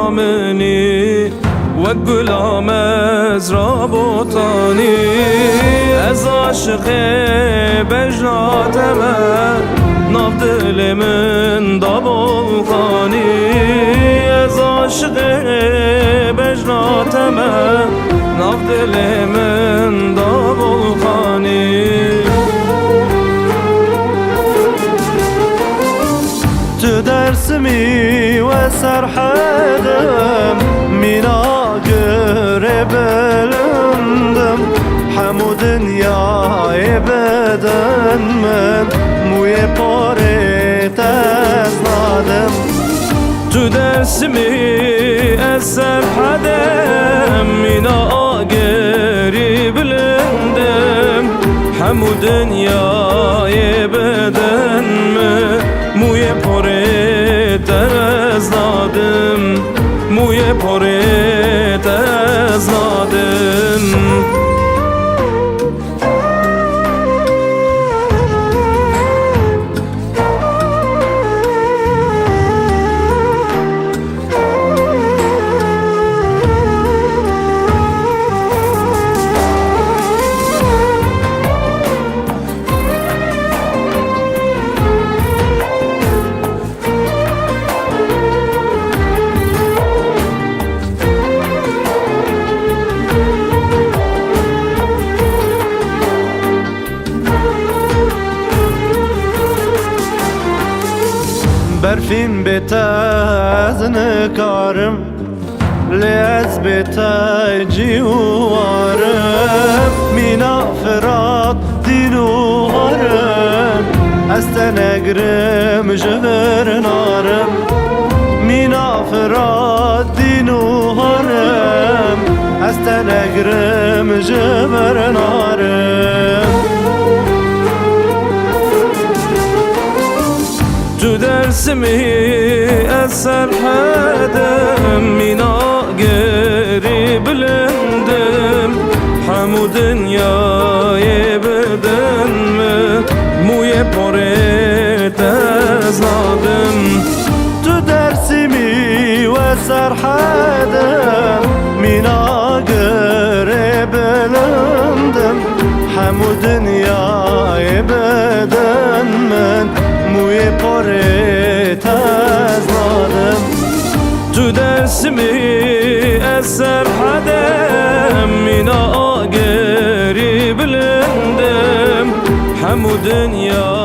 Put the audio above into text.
منی و گلام از رابطانی از عاشق بجناتم ناف دل من دا بلخانی از عاشق بجناتم ناف دل من دا بلخانی تو درسمی و سرحدم مینا göre بلندم همو دنیای بدن من موی پاره تزنادم تو درسمی از سرحدم مینا گری بلندم همو دنیای بدن من موی پاره تزنادم موی پاره تزنادم برفین بتاز نکارم لیز بتای جیوارم مینا فرات دینوارم استنگرم جبر نارم مینا فرات دینوارم استنگرم جبر نارم تو درسمی از سرحدم مینا گری بلندم همو دنیای بدن موی پاره تزنادم تو درسمی و سرحدم مینا گری بلندم همو دنیای بدن من موی پاره تزنادم تو درسمی از سرحدم مینا گری بلندم همو دنیا